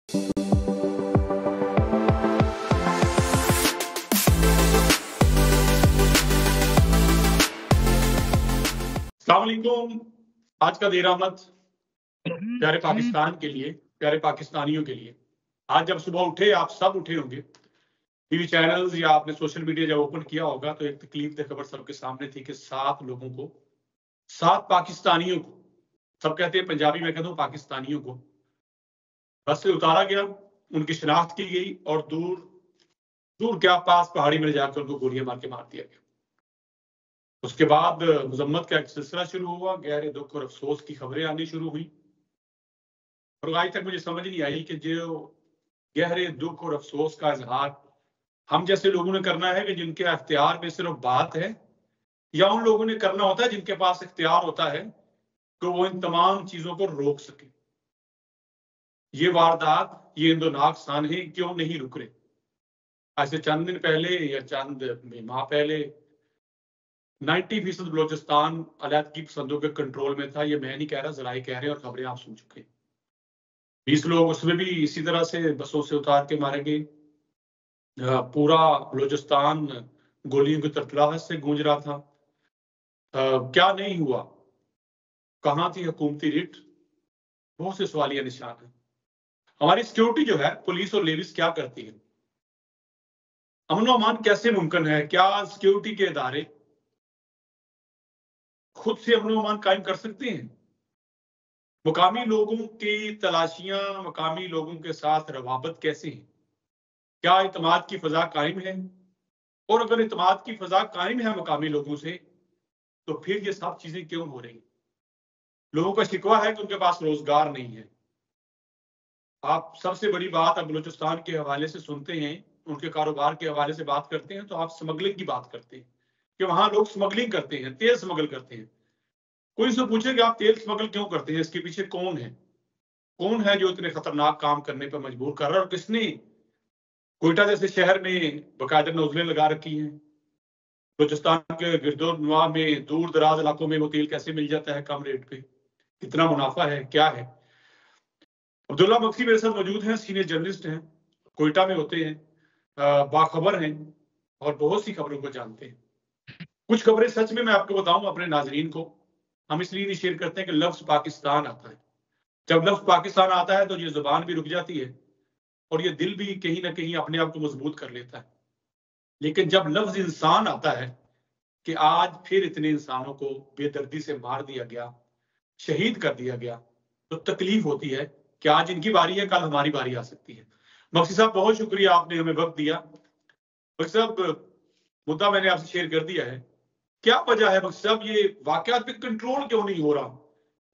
अस्सलाम वालेकुम। आज का देर आमद प्यारे पाकिस्तान के लिए, प्यारे पाकिस्तानियों के लिए। आज जब सुबह उठे, आप सब उठे होंगे, टीवी चैनल्स या आपने सोशल मीडिया जब ओपन किया होगा, तो एक तकलीफ दे खबर सबके सामने थी कि 7 लोगों को, 7 पाकिस्तानियों को, सब कहते हैं पंजाबी में कहता हूँ पाकिस्तानियों को, बस से उतारा गया, उनकी शिनाख्त की गई और दूर दूर क्या पास पहाड़ी में जाकर उनको गोलियां मार के मार दिया गया। उसके बाद मजम्मत का एक सिलसिला शुरू हुआ, गहरे दुख और अफसोस की खबरें आनी शुरू हुई और आज तक मुझे समझ नहीं आई कि जो गहरे दुख और अफसोस का इजहार हम जैसे लोगों ने करना है कि जिनके अख्तियार में सिर्फ बात है, या उन लोगों ने करना होता है जिनके पास इख्तियार होता है कि वो इन तमाम चीजों को रोक सके। ये वारदात, ये इंदोनाक सानहे क्यों नहीं रुक रहे? आज से चंद दिन पहले या चंद माह पहले 90% बलोचिस्तान अलहदगी पसंदों के कंट्रोल में था। ये मैं नहीं कह रहा, जराए कह रहे हैं और खबरें आप सुन चुके। 20 लोग उसमें भी इसी तरह से बसों से उतार के मारे गए। पूरा बलोचिस्तान गोलियों की तरतलाहट से गूंज रहा था। क्या नहीं हुआ? कहाँ थी हुकूमती रिट? बहुत से सवालिया निशान है। हमारी सिक्योरिटी जो है, पुलिस और लेविस क्या करती है? अमन अमान कैसे मुमकिन है? क्या सिक्योरिटी के इदारे खुद से अमन अमान कायम कर सकते हैं? मुकामी लोगों की तलाशियां, मुकामी लोगों के साथ रवाबत कैसे है? क्या इतमाद की फजा कायम है? और अगर इतमाद की फजा कायम है मुकामी लोगों से, तो फिर ये सब चीजें क्यों हो रही? लोगों का शिकवा है कि उनके पास रोजगार नहीं है। आप सबसे बड़ी बात अब बलूचिस्तान के हवाले से सुनते हैं, उनके कारोबार के हवाले से बात करते हैं, तो आप स्मगलिंग की बात करते हैं कि वहां लोग स्मगलिंग करते हैं, तेल स्मगल करते हैं। कोई से पूछे कि आप तेल स्मगल क्यों करते हैं, इसके पीछे कौन है? कौन है जो इतने खतरनाक काम करने पर मजबूर कर रहा है? और किसने कोयटा जैसे शहर में बाकायदा नोजलें लगा रखी हैं? बलूचिस्तान के गिरदोनवा में, दूर दराज इलाकों में वो तेल कैसे मिल जाता है कम रेट पे? कितना मुनाफा है, क्या है? अब्दुल्ला बख्शी मेरे साथ मौजूद हैं, सीनियर जर्नलिस्ट हैं, कोयटा में होते हैं, बाखबर हैं और बहुत सी खबरों को जानते हैं। कुछ खबरें सच में मैं आपको बताऊं अपने नाजरीन को, हम इसलिए नहीं शेयर करते हैं कि लफ्ज पाकिस्तान आता है। जब लफ्ज पाकिस्तान आता है तो ये जुबान भी रुक जाती है और ये दिल भी कहीं ना कहीं अपने आप को मजबूत कर लेता है। लेकिन जब लफ्ज इंसान आता है कि आज फिर इतने इंसानों को बेदर्दी से मार दिया गया, शहीद कर दिया गया, तो तकलीफ होती है कि आज इनकी बारी है, कल हमारी बारी आ सकती है। बख्शी साहब, बहुत शुक्रिया, आपने हमें वक्त दिया। बख्शी साहब, मुद्दा मैंने आपसे शेयर कर दिया है, क्या वजह है बख्शी साहब, ये वाकयात पे कंट्रोल क्यों नहीं हो रहा?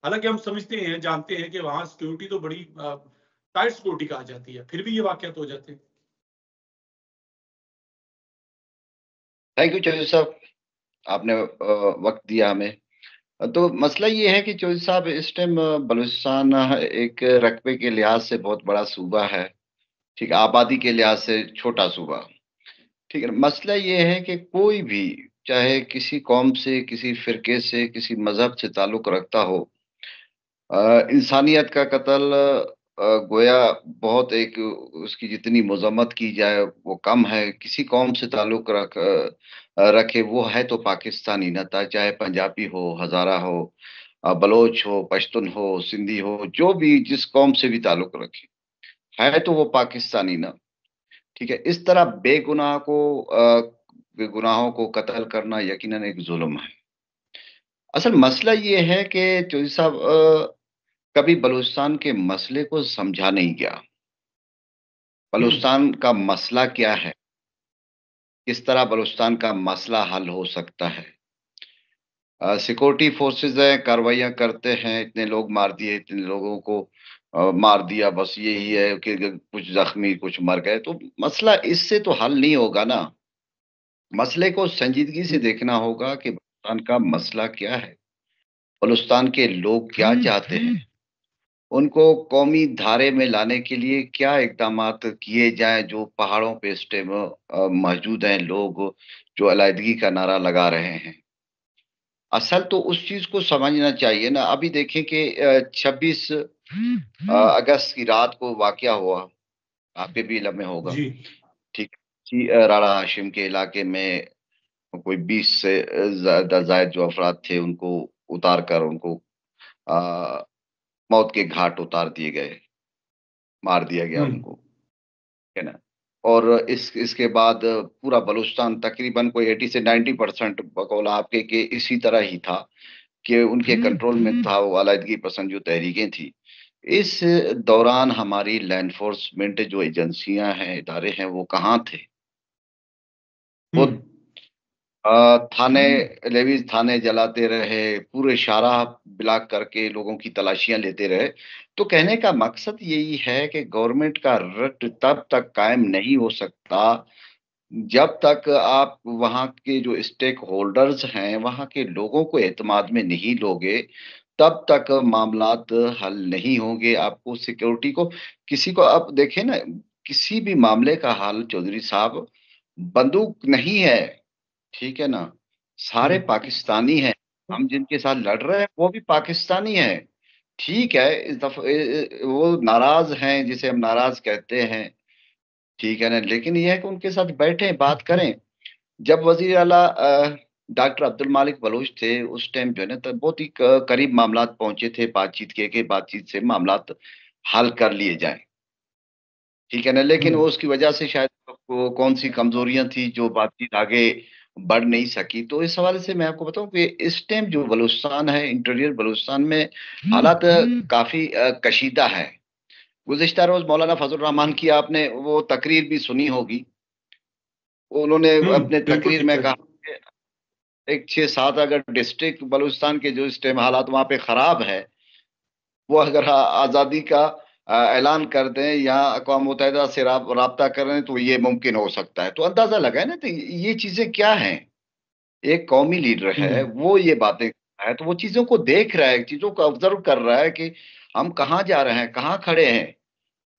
हालांकि हम समझते हैं, जानते हैं कि वहां सिक्योरिटी तो बड़ी टाइट सिक्योरिटी कहा जाती है, फिर भी ये वाकयात हो जाते हैं। थैंक यू चौधरी साहब, आपने वक्त दिया हमें। तो मसला ये है कि चौधरी साहब, इस टाइम बलूचिस्तान एक रकबे के लिहाज से बहुत बड़ा सूबा है, ठीक है, आबादी के लिहाज से छोटा सूबा, ठीक है। मसला ये है कि कोई भी, चाहे किसी कौम से, किसी फिरके से, किसी मजहब से ताल्लुक रखता हो, इंसानियत का कत्ल गोया बहुत एक, उसकी जितनी मजम्मत की जाए वो कम है। किसी कौम से ताल्लुक रखे वो है तो पाकिस्तानी न था, चाहे पंजाबी हो, हजारा हो, बलोच हो, पश्तून हो, सिंधी हो, जो भी जिस कौम से भी ताल्लुक रखे है तो वो पाकिस्तानी न, ठीक है। इस तरह बेगुनाहों को कत्ल करना यकीनन एक जुल्म है। असल मसला ये है कि चौधरी साहब, कभी बलूचिस्तान के मसले को समझा नहीं गया। बलूचिस्तान का मसला क्या है, किस तरह बलूचिस्तान का मसला हल हो सकता है। सिक्योरिटी फोर्सेस है, कार्रवाइयां करते हैं, इतने लोग मार दिए, इतने लोगों को मार दिया, बस यही है कि कुछ जख्मी, कुछ मर गए, तो मसला इससे तो हल नहीं होगा ना। मसले को संजीदगी से देखना होगा कि बलूचिस्तान का मसला क्या है, बलूचिस्तान के लोग क्या चाहते हैं, उनको कौमी धारे में लाने के लिए क्या इकदामात किए जाएं। जो पहाड़ों पे इस टाइम मौजूद हैं लोग, जो अलहदगी का नारा लगा रहे हैं, असल तो उस चीज को समझना चाहिए ना। अभी देखें कि 26 अगस्त की रात को वाकया हुआ, आपके भी इलम में होगा। जी। ठीक जी, राणा हाशिम के इलाके में कोई 20 से ज्यादा जायद जो अफराद थे उनको उतार कर उनको आ, मौत के घाट उतार दिए गए, मार दिया गया हम्म। उनको, है ना। और इसके बाद पूरा बलूचिस्तान तकरीबन कोई 80 से 90% बकौल आपके के इसी तरह ही था कि उनके कंट्रोल में था, वो अलायदगी पसंद जो तहरीकें थी। इस दौरान हमारी लैंड एनफोर्समेंट जो एजेंसियां हैं, इदारे हैं, वो कहाँ थे? वो हम्म। थाने, लेवीज थाने जलाते रहे, पूरे शाहराह ब्लॉक करके लोगों की तलाशियां लेते रहे। तो कहने का मकसद यही है कि गवर्नमेंट का रट तब तक कायम नहीं हो सकता जब तक आप वहाँ के जो स्टेक होल्डर्स हैं, वहाँ के लोगों को एतमाद में नहीं लोगे, तब तक मामलात हल नहीं होंगे। आपको सिक्योरिटी को, किसी को, आप देखें ना, किसी भी मामले का हल चौधरी साहब बंदूक नहीं है, ठीक है ना। सारे हम्म। पाकिस्तानी हैं, हम जिनके साथ लड़ रहे हैं वो भी पाकिस्तानी हैं। ठीक है, इस दफा वो नाराज हैं, जिसे हम नाराज कहते हैं, ठीक है ना, लेकिन यह है कि उनके साथ बैठे बात करें। जब वजीर आला डॉक्टर अब्दुल मालिक बलोच थे, उस टाइम जो है ना, तब बहुत ही करीब मामलात पहुंचे थे, बातचीत के बातचीत से मामलात हल कर लिए जाएं, ठीक है ना। लेकिन वो हम्म। उसकी वजह से शायद वो कौन सी कमजोरियां थी जो बातचीत आगे बढ़ नहीं सकी। तो इस हवाले से मैं आपको बताऊं कि इस टाइम जो बलूचिस्तान है, इंटीरियर बलूचिस्तान में हालात काफी कशीदा है। गुज़िश्ता रोज मौलाना फजल रहमान की आपने वो तकरीर भी सुनी होगी। उन्होंने अपने बिल्कुल तकरीर ठीक में है कहा जी। कि एक 6-7 अगर डिस्ट्रिक्ट बलूचिस्तान के जो इस टाइम हालात वहां पे खराब है, वो अगर आजादी का ऐलान कर दें या अक़वाम मुत्तहिदा से राब्ता करें तो ये मुमकिन हो सकता है। तो अंदाजा लगाए ना, तो ये चीजें क्या हैं। एक कौमी लीडर है, हम्म। वो ये बातें कर रहा है, तो वो चीजों को देख रहा है, चीजों को ऑब्जर्व कर रहा है कि हम कहाँ जा रहे हैं, कहाँ खड़े हैं।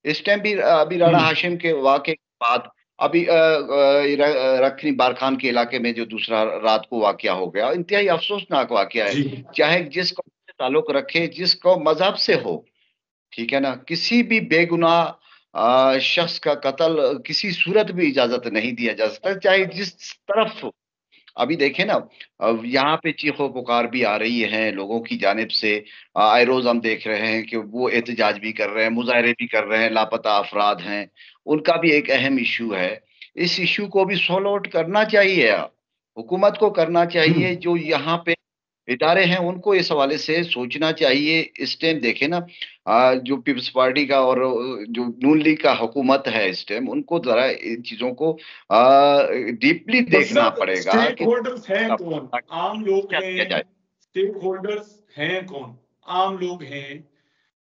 इस टाइम भी अभी राणा हम्म। हाशिम के वाकये के बाद अभी रखनी बारखान के इलाके में जो दूसरा रात को वाकया हो गया, इंतहाई अफसोसनाक वाकया है। जी। चाहे जिस कौम से ताल्लुक रखे, जिस कौम मजहब से हो, ठीक है ना, किसी भी बेगुनाह शख्स का कत्ल किसी सूरत भी इजाजत नहीं दिया जा सकता, चाहे जिस तरफ हो। अभी देखें ना, अब यहाँ पे चीखों पुकार भी आ रही है लोगों की जानिब से। आए रोज हम देख रहे हैं कि वो एहतजाज भी कर रहे हैं, मुजाहरे भी कर रहे हैं, लापता अफराद हैं, उनका भी एक अहम इशू है। इस इशू को भी सॉल्व आउट करना चाहिए, हुकूमत को करना चाहिए। हम्म। जो यहाँ पे इदारे हैं उनको इस हवाले से सोचना चाहिए। इस टाइम देखे ना, जो पीपल्स पार्टी का और जो नून लीग का हुकूमत है, इस टाइम उनको जरा इन चीजों को डीपली देखना मकसद पड़ेगा स्टेक कि होल्डर्स हैं कौन? आम लोग क्या किया हैं? जाए। स्टेक होल्डर्स हैं कौन? आम लोग हैं।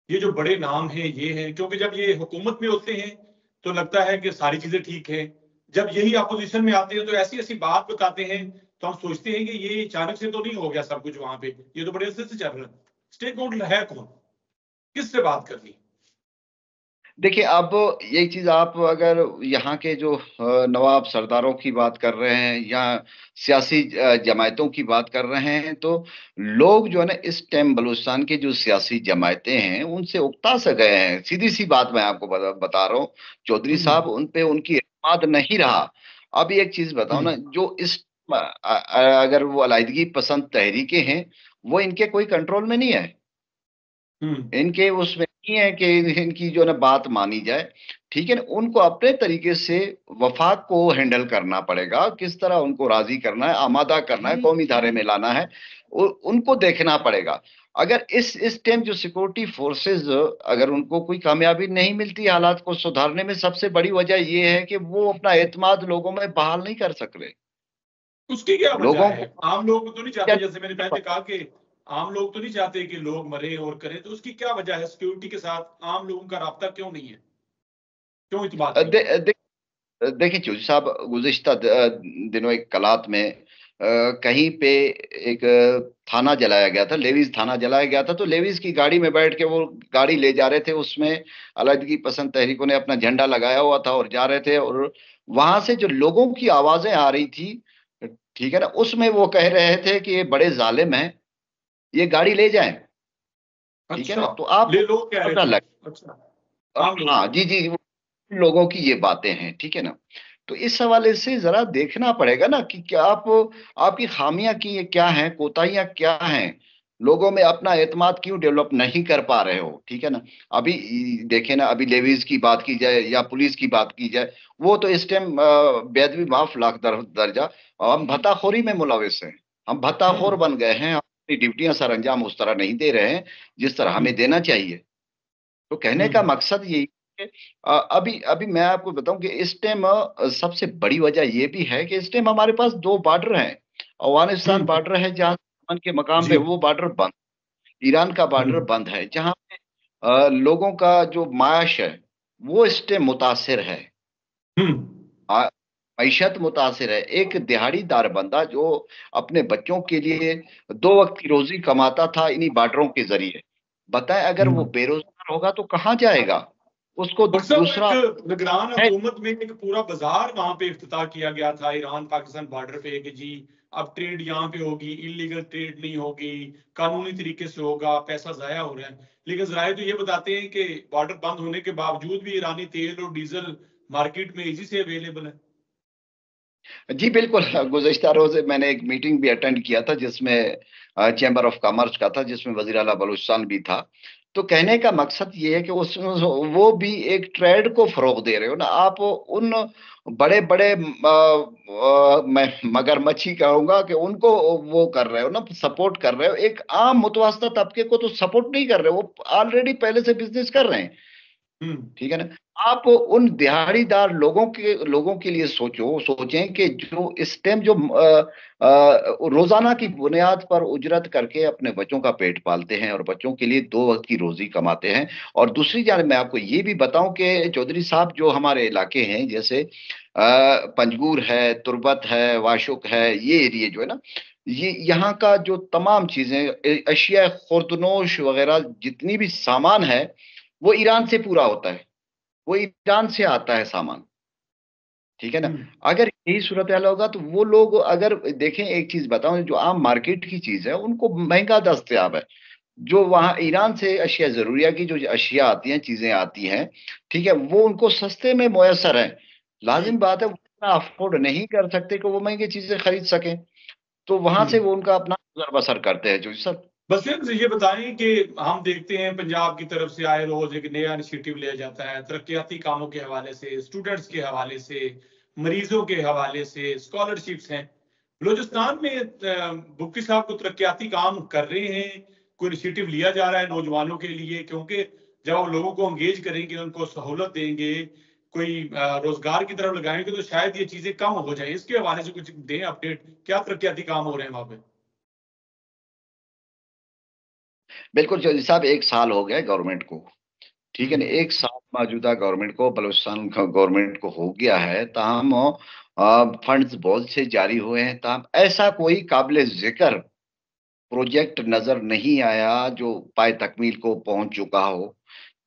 ये जो बड़े नाम हैं ये हैं, क्योंकि जब ये हुकूमत में होते हैं तो लगता है कि सारी चीजें ठीक है। जब यही अपोजिशन में आते हैं तो ऐसी ऐसी बात बताते हैं, तो हम सोचते हैं कि ये अचानक से तो नहीं हो गया सब कुछ वहां पे, ये तो बड़े अरसे से चल रहा है। स्टेक होल्डर है कौन? किससे बात करनी? देखिए, अब यही चीज आप अगर यहाँ के जो नवाब सरदारों की बात कर रहे हैं या सियासी जमायतों की बात कर रहे हैं, तो लोग जो है ना, इस टाइम बलूचिस्तान की जो सियासी जमायतें हैं उनसे उकता से गए हैं। सीधी सी बात मैं आपको बता रहा हूँ चौधरी साहब, हम्म। उन पे उनकी एतमाद नहीं रहा। अब एक चीज बताओ ना, हम्म। जो इस अगर वो अलायदगी पसंद तहरीकें हैं, वो इनके कोई कंट्रोल में नहीं है। हम्म। इनके उसमें नहीं है कि इनकी जो है ना बात मानी जाए, ठीक है ना। उनको अपने तरीके से वफाक को हैंडल करना पड़ेगा, किस तरह उनको राजी करना है, आमादा करना है, कौमी धारे में लाना है, उनको देखना पड़ेगा। अगर इस टाइम जो सिक्योरिटी फोर्सेस, अगर उनको कोई कामयाबी नहीं मिलती हालात को सुधारने में, सबसे बड़ी वजह यह है कि वो अपना एतमाद लोगों में बहाल नहीं कर सक रहे। उसकी क्या वजह लोगों है? को आम लोग तो नहीं क्या चाहते, जैसे मैंने पहले कहा कि आम लोग तो नहीं चाहते कि लोग मरे और करें, तो उसकी क्या वजह है? सिक्योरिटी के साथ आम लोगों का राब्ता क्यों नहीं है? क्यों इत्मीनान नहीं है? देखिए चौधरी साहब, गुज़िश्ता दिनों एक कलात में कहीं पे एक थाना जलाया गया था, लेवीज थाना जलाया गया था। तो लेवीज की गाड़ी में बैठ के वो गाड़ी ले जा रहे थे, उसमें अलग पसंद तहरीकों ने अपना झंडा लगाया हुआ था और जा रहे थे, और वहां से जो लोगों की आवाजें आ रही थी, ठीक है ना, उसमें वो कह रहे थे कि ये बड़े जालिम हैं, ये गाड़ी ले जाएं। ठीक है ना, अच्छा, तो आप ले लोग कह रहे पता थे। लग। अच्छा, आम लोग हाँ कह जी जी, लोगों की ये बातें हैं, ठीक है ना। तो इस हवाले से जरा देखना पड़ेगा ना कि क्या आप, आपकी खामियां की ये क्या हैं, कोताहियां क्या हैं, लोगों में अपना एतमाद क्यों डेवलप नहीं कर पा रहे हो, ठीक है ना। अभी देखें ना, अभी लेवीज की बात की जाए या पुलिस की बात की जाए, वो तो इस टाइम बेदबी माफ लाख दर्जा, हम भत्ताखोरी में मुलविस हैं, हम भत्ताखोर हम्म बन गए हैं, हम अपनी ड्यूटियां सर अंजाम उस तरह नहीं दे रहे हैं जिस तरह हमें हम्म देना चाहिए। तो कहने का हम्म मकसद यही है कि अभी अभी मैं आपको बताऊं कि इस टाइम सबसे बड़ी वजह ये भी है कि इस टाइम हमारे पास दो बॉर्डर हैं। अफगानिस्तान हम्म, बॉर्डर है जहाँ अमन के मकाम पे, जी, वो बॉर्डर बंद। ईरान का बॉर्डर हम्म बंद है, जहाँ पे लोगों का जो माश है वो इस टाइम मुतासिर है। हम्म आ- मईशत मुतासिर है। एक दिहाड़ीदार बंदा जो अपने बच्चों के लिए दो वक्त की रोजी कमाता था इन्हीं बॉर्डरों के जरिए, बताएं अगर वो हम्म। बेरोजगार होगा तो कहाँ जाएगा, उसको और सब दूसरा एक निगरान है। हुकूमत में एक पूरा बाजार वहां पे इफ्तिताह किया गया था ईरान पाकिस्तान बॉर्डर पे कि जी अब ट्रेड यहाँ पे होगी, इलीगल ट्रेड नहीं होगी, कानूनी तरीके से होगा, पैसा जाया हो रहा है। लेकिन जराए तो ये बताते हैं कि बॉर्डर बंद होने के बावजूद भी ईरानी तेल और डीजल मार्केट में इजी से अवेलेबल है। जी बिल्कुल, गुज़श्ता रोज मैंने एक मीटिंग भी अटेंड किया था जिसमें चैम्बर ऑफ कॉमर्स का था, जिसमें वजीर आला बलूचिस्तान भी था। तो कहने का मकसद ये है कि उस वो भी एक ट्रेड को फरोग दे रहे हो ना आप, उन बड़े बड़े मैं मगरमच्छी कहूंगा कि उनको वो कर रहे हो ना, सपोर्ट कर रहे हो, एक आम मुतवस्ता तबके को तो सपोर्ट नहीं कर रहे हो, वो ऑलरेडी पहले से बिजनेस कर रहे हैं, हम्म ठीक है ना। आप उन दिहाड़ीदार लोगों के लिए सोचें कि जो इस टाइम जो रोजाना की बुनियाद पर उजरत करके अपने बच्चों का पेट पालते हैं और बच्चों के लिए दो वक्त की रोजी कमाते हैं। और दूसरी जानब मैं आपको ये भी बताऊं कि चौधरी साहब जो हमारे इलाके हैं, जैसे पंजगूर है, तुर्बत है, वाशुक है, ये एरिया जो है ना, ये यहाँ का जो तमाम चीजें, अशिया खुर्दनोश वगैरह जितनी भी सामान है वो ईरान से पूरा होता है, वो ईरान से आता है सामान, ठीक है ना। हम्म अगर यही सूरत हाल होगा तो वो लोग, अगर देखें एक चीज बताऊं, जो आम मार्केट की चीज है उनको महंगा दस्तयाब है, जो वहां ईरान से अशिया जरूरिया की जो अशिया आती हैं, चीजें आती हैं, ठीक है, वो उनको सस्ते में मुयसर है। लाजिम बात है वो इतना अफोर्ड नहीं कर सकते कि वो महंगी चीजें खरीद सकें, तो वहां से हम्म। वो उनका अपना गुजर बसर करते हैं जो सब। बस फिर ये बताएं कि हम देखते हैं पंजाब की तरफ से आए रोज एक नया इनिशिएटिव लिया जाता है तरक्याती कामों के हवाले से, स्टूडेंट्स के हवाले से, मरीजों के हवाले से, स्कॉलरशिप्स हैं। बलूचिस्तान में मुफ्ती साहब को तरक्याती काम कर रहे हैं, कोई इनिशिएटिव लिया जा रहा है नौजवानों के लिए? क्योंकि जब आप लोगों को एंगेज करेंगे, उनको सहूलत देंगे, कोई रोजगार की तरफ लगाएंगे, तो शायद ये चीजें कम हो जाए। इसके हवाले से कुछ दें अपडेट, क्या तरक्याती काम हो रहे हैं वहां पे? बिल्कुल चौधरी साहब, एक साल हो गया गवर्नमेंट को, ठीक है ना, हम्म एक साल मौजूदा गवर्नमेंट को, बलूचिस्तान गवर्नमेंट को हो गया है, ताहम फंड्स बहुत से जारी हुए हैं, ताहम ऐसा कोई काबिल जिक्र प्रोजेक्ट नजर नहीं आया जो पाए तकमील को पहुंच चुका हो,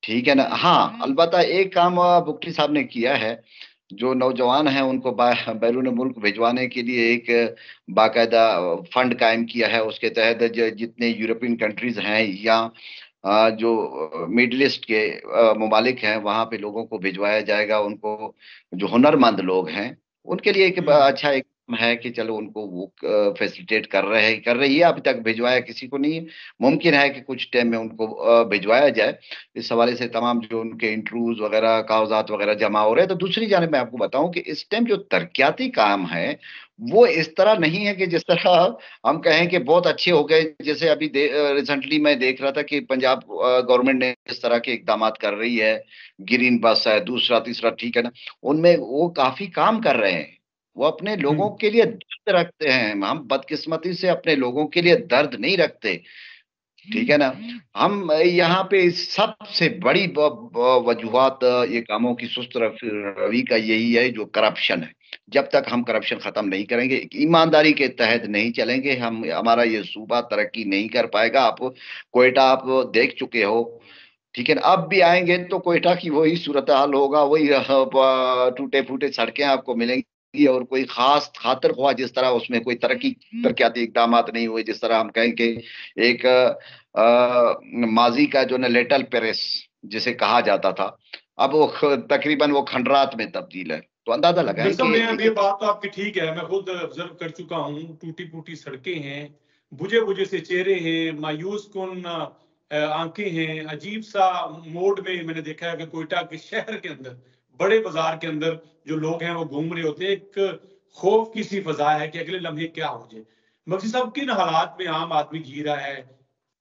ठीक है ना। हाँ अलबत्ता एक काम बुख्ती साहब ने किया है, जो नौजवान हैं उनको बैरून मुल्क भिजवाने के लिए एक बाकायदा फंड कायम किया है, उसके तहत जितने यूरोपियन कंट्रीज हैं या जो मिडिल ईस्ट के ममालिक हैं वहां पे लोगों को भिजवाया जाएगा, उनको जो हुनरमंद लोग हैं उनके लिए एक हम्म अच्छा एक है कि चलो उनको वो फैसिलिटेट कर रही है, अभी तक भिजवाया किसी को नहीं है। मुमकिन है कि कुछ टाइम में उनको भिजवाया जाए। इस हवाले से तमाम जो उनके इंटरव्यूज वगैरह, कागजात वगैरह जमा हो रहे हैं। तो दूसरी जानब मैं आपको बताऊं कि इस टाइम जो तरक्याती काम है वो इस तरह नहीं है कि जिस तरह हम कहें कि बहुत अच्छे हो गए, जैसे अभी रिसेंटली मैं देख रहा था कि पंजाब गवर्नमेंट ने इस तरह के इकदाम कर रही है, ग्रीन बस है, दूसरा तीसरा, ठीक है ना, उनमें वो काफी काम कर रहे हैं, वो अपने लोगों हम्म के लिए दर्द रखते हैं। हम बदकिस्मती से अपने लोगों के लिए दर्द नहीं रखते, ठीक है ना। हम यहाँ पे सबसे बड़ी वजूहत ये कामों की सुस्त रवि का यही है, जो करप्शन है। जब तक हम करप्शन खत्म नहीं करेंगे, ईमानदारी के तहत नहीं चलेंगे, हम हमारा ये सूबा तरक्की नहीं कर पाएगा। आप कोयटा आप देख चुके हो, ठीक है ना, अब भी आएंगे तो कोयटा की वही सूरत हाल होगा, वही टूटे फूटे सड़कें आपको मिलेंगी, और कोई खास खातर ख्वाह जिस तरह उसमें कोई तरक्याती इकदाम नहीं हुए, जिस तरह हम कहें कि एक माजी का जो ना लिटिल पेरिस जिसे कहा जाता था, अब वो तकरीबन वो खंडरात में तब्दील है। तो अंदाजा लगाएं कि ये बात तो आपकी ठीक है, मैं खुद ऑब्जर्व कर चुका हूँ। टूटी फूटी सड़कें हैं, बुझे बुझे से चेहरे हैं, मायूस कुन आंखें हैं, अजीब सा मोड में मैंने देखा है कि कोयटा के शहर के अंदर, बड़े बाजार के अंदर जो लोग हैं वो घूम रहे होते हैं। एक खौफ की सी फजा है कि अगले लम्हे क्या हो जाए। मक्सी साहब, किन हालात में आम आदमी जी रहा है?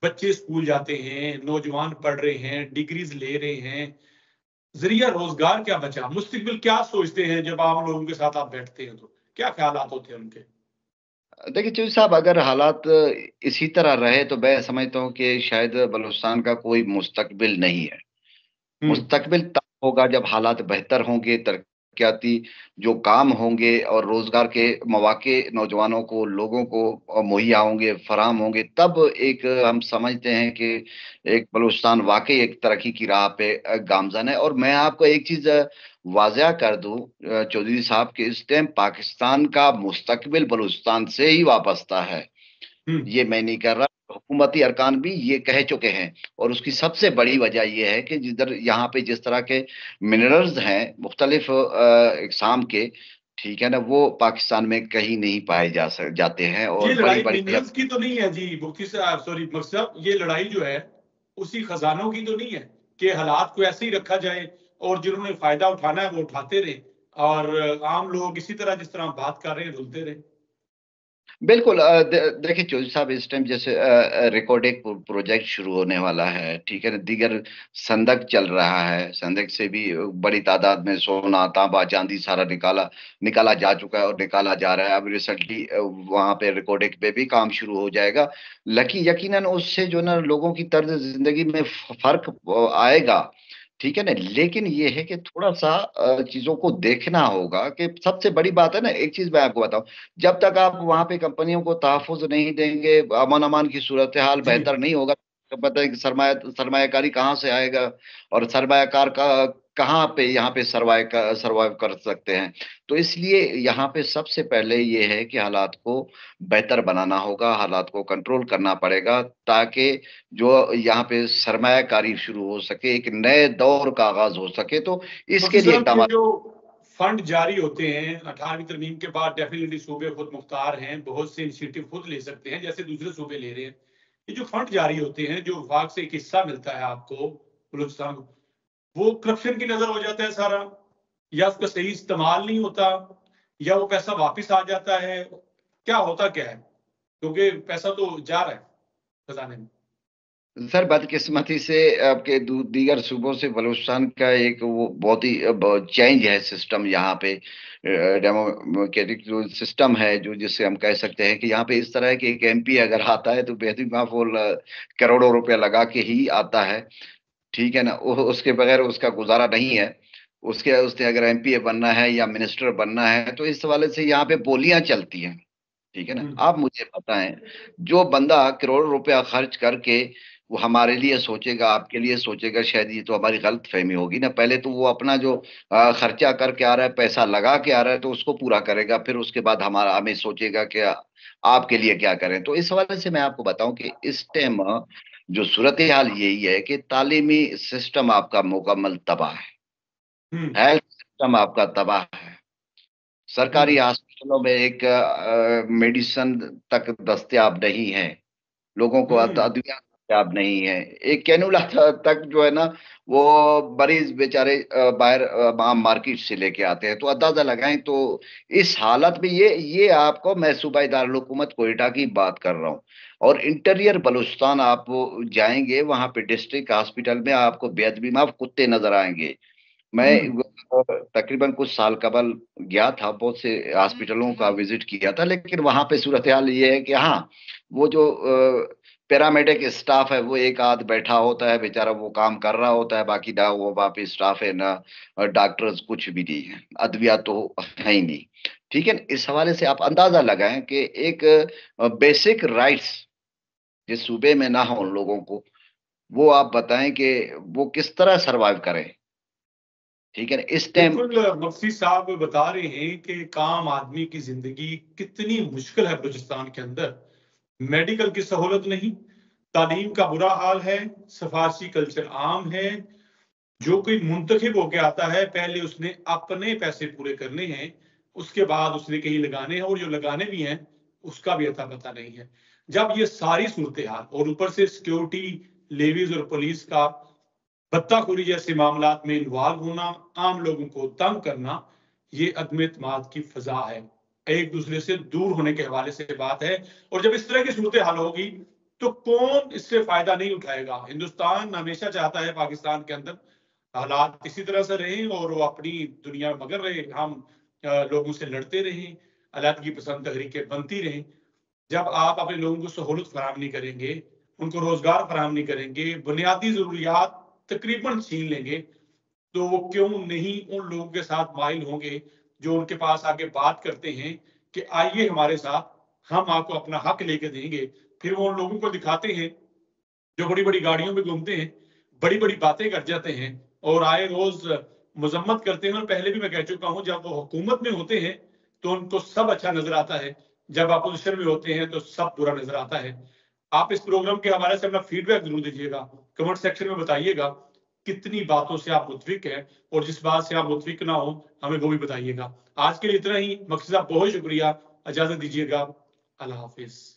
बच्चे स्कूल जाते हैं, नौजवान पढ़ रहे हैं, डिग्रीज ले रहे हैं, जरिया रोजगार क्या बचा? मुस्तकबिल क्या सोचते हैं जब आम लोगों के साथ आप बैठते हैं तो क्या ख्यालात होते हैं उनके? देखिए चौधरी साहब, अगर हालात इसी तरह रहे तो मैं समझता हूँ कि शायद बलूचिस्तान का कोई मुस्तकबिल नहीं है। मुस्तकबिल तब होगा जब हालात बेहतर होंगे, तरक्याती जो काम होंगे और रोजगार के मौके नौजवानों को, लोगों को मुहैया होंगे, फराहम होंगे, तब एक हम समझते हैं कि एक बलूचिस्तान वाकई एक तरक्की की राह पे गामजन है। और मैं आपको एक चीज वाज़ह कर दूं चौधरी साहब, कि इस टाइम पाकिस्तान का मुस्तकबिल बलूचिस्तान से ही वाबस्ता है। ये मैं नहीं कर रहा, हुकूमती अरकान भी ये कह चुके हैं। और उसकी सबसे बड़ी वजह ये है कि जिधर यहाँ पे जिस तरह के मिनरल्स हैं मुख्तलिफ इकसाम के, ठीक है ना, वो पाकिस्तान में कहीं नहीं पाए जाते हैं। ये और बड़ी लड़ाई बड़ी मिनरल्स की तो नहीं है जी मुफ्ती साहब, सॉरी मक्सद साहब, ये लड़ाई जो है उसी खजानों की तो नहीं है कि हालात को ऐसे ही रखा जाए और जिन्होंने फायदा उठाना है वो उठाते रहे और आम लोग इसी तरह जिस तरह बात कर रहे हैं रुलते रहे। बिल्कुल। देखिए चौधरी साहब, इस टाइम जैसे रिकॉर्डिंग प्रोजेक्ट शुरू होने वाला है, ठीक है ना, दीगर संदक चल रहा है, संदक से भी बड़ी तादाद में सोना, तांबा, चांदी सारा निकाला निकाला जा चुका है और निकाला जा रहा है। अब रिसेंटली वहां पे रिकॉर्डिंग पे भी काम शुरू हो जाएगा। लेकिन यकीनन उससे जो ना लोगों की तर्ज जिंदगी में फर्क आएगा, ठीक है ना। लेकिन ये है कि थोड़ा सा चीजों को देखना होगा कि सबसे बड़ी बात है ना, एक चीज मैं आपको बताऊं, जब तक आप वहां पे कंपनियों को तहफ़्फ़ुज़ नहीं देंगे, अमन अमान की सूरत हाल जी, बेहतर नहीं होगा, तो पता है कि सरमायाकारी कहाँ से आएगा और सरमायाकार का कहाँ पे यहाँ पे सरवाइव कर सकते हैं। तो इसलिए यहाँ पे सबसे पहले ये है कि हालात को बेहतर बनाना होगा, हालात को कंट्रोल करना पड़ेगा, ताकि जो यहाँ पे सरमायाकारी शुरू हो सके, एक नए दौर का आगाज हो सके। तो मुफ्ती इसके लिए साहब, ये इकदाम। जो फंड जारी होते हैं 18वीं तरमीम के बाद, डेफिनेटली सूबे खुद मुख्तार हैं, बहुत से इनिशिएटिव खुद ले सकते हैं जैसे दूसरे सूबे ले रहे हैं। ये जो फंड जारी होते हैं, जो विभाग से एक हिस्सा मिलता है आपको बलूचिस्तान को, वो करप्शन की नजर हो जाता है सारा, या उसका सही इस्तेमाल नहीं होता, या वो पैसा वापस आ जाता है, क्या होता क्या है? क्योंकि पैसा तो जा रहा है खजाने में। सर, बदकिस्मती से आपके दीगर सूबों से बलूचिस्तान का एक वो बहुत ही चेंज है सिस्टम यहाँ पे। डेमोक्रेटिक जो सिस्टम है, जो जिससे हम कह सकते हैं कि यहाँ पे इस तरह के एक एमपी अगर आता है तो बेहतरीन माफूल करोड़ों रुपया लगा के ही आता है, ठीक है ना। उसके बगैर उसका गुजारा नहीं है। उसके उसने अगर एमपी बनना है या मिनिस्टर बनना है, तो इस वाले से यहाँ पे बोलियां चलती हैं, ठीक है ना। आप मुझे बताएं, जो बंदा करोड़ रुपया खर्च करके वो हमारे लिए सोचेगा, आपके लिए सोचेगा, शायद ये तो हमारी गलत फहमी होगी ना। पहले तो वो अपना जो खर्चा करके आ रहा है, पैसा लगा के आ रहा है, तो उसको पूरा करेगा, फिर उसके बाद हमारा हमें सोचेगा कि आपके लिए क्या करें। तो इस हवाले से मैं आपको बताऊं कि इस टाइम जो सूरत हाल यही है कि तालीमी सिस्टम आपका मुकम्मल तबाह है, हेल्थ सिस्टम आपका तबाह है, सरकारी हॉस्पिटलों में एक मेडिसिन तक दस्तयाब नहीं है, लोगों को अद्विया दस्तयाब नहीं है, एक कैनुला तक जो है ना, वो मरीज बेचारे बाहर आम मार्केट से लेके आते हैं। तो अंदाजा लगाएं तो इस हालत में ये आपको, मैं सूबाई दारुल हुकूमत कोयटा की बात कर रहा हूँ, और इंटीरियर बलूचिस्तान आप जाएंगे, वहां पे डिस्ट्रिक्ट हॉस्पिटल में आपको बेअदबी माफ कुत्ते नजर आएंगे। मैं तकरीबन कुछ साल कबल गया था, बहुत से हॉस्पिटलों का विजिट किया था, लेकिन वहां पे सूरत हाल ये है कि हाँ, वो जो पैरामेडिक स्टाफ है वो एक आध बैठा होता है बेचारा, वो काम कर रहा होता है, बाकी ना वो वहाँ पे स्टाफ है ना डॉक्टर्स, कुछ भी नहीं है, अद्विया तो है ही नहीं, ठीक है। इस हवाले से आप अंदाजा लगाएं कि एक बेसिक राइट्स जिस सूबे में ना हो उन लोगों को, वो आप बताएं कि वो किस तरह सरवाइव करें, ठीक है ना, इस टाइम। बिल्कुल, मुफ्ती साहब बता रहे हैं कि एक आम आदमी की जिंदगी कितनी मुश्किल है बलूचिस्तान के अंदर। मेडिकल की सहूलत नहीं, तालीम का बुरा हाल है, सफारशी कल्चर आम है। जो कोई मुंतखब होके आता है, पहले उसने अपने पैसे पूरे करने हैं, उसके बाद उसने कहीं लगाने हैं, और जो लगाने भी हैं उसका भी अता पता नहीं है। जब ये सारी सूरत हाल और ऊपर से सिक्योरिटी लेवीज और पुलिस का बत्ताखोरी जैसे मामलात में इन्वॉल्व होना, आम लोगों को तंग करना, ये अदम एतमाद की फजा है, एक दूसरे से दूर होने के हवाले से बात है। और जब इस तरह की सूरत हाल होगी तो कौन इससे फायदा नहीं उठाएगा। हिंदुस्तान हमेशा चाहता है पाकिस्तान के अंदर हालात इसी तरह से रहें और वो अपनी दुनिया में मगन रहे, हम लोगों से लड़ते रहें, अलहदगी पसंद तहरीकें बनती रहें। जब आप अपने लोगों को सहूलत फराहम नहीं करेंगे, उनको रोजगार फराहम नहीं करेंगे, बुनियादी जरूरियात तकरीबन छीन लेंगे, तो वो क्यों नहीं उन लोगों के साथ माइल होंगे जो उनके पास आके बात करते हैं कि आइए हमारे साथ, हम आपको अपना हक लेके देंगे। फिर वो उन लोगों को दिखाते हैं जो बड़ी बड़ी गाड़ियों में घूमते हैं, बड़ी बड़ी बातें कर जाते हैं और आए रोज मजम्मत करते हैं। और पहले भी मैं कह चुका हूं, जब वो हुकूमत में होते हैं तो उनको सब अच्छा नजर आता है, जब अपोजिशन में होते हैं तो सब बुरा नजर आता है। आप इस प्रोग्राम के हवाले से अपना फीडबैक जरूर दीजिएगा, कमेंट सेक्शन में बताइएगा कितनी बातों से आप मुतफिक हैं, और जिस बात से आप मुतफिक ना हो हमें वो भी बताइएगा। आज के लिए इतना ही। मकसद साहब बहुत शुक्रिया, इजाजत दीजिएगा। अल्लाह हाफिज।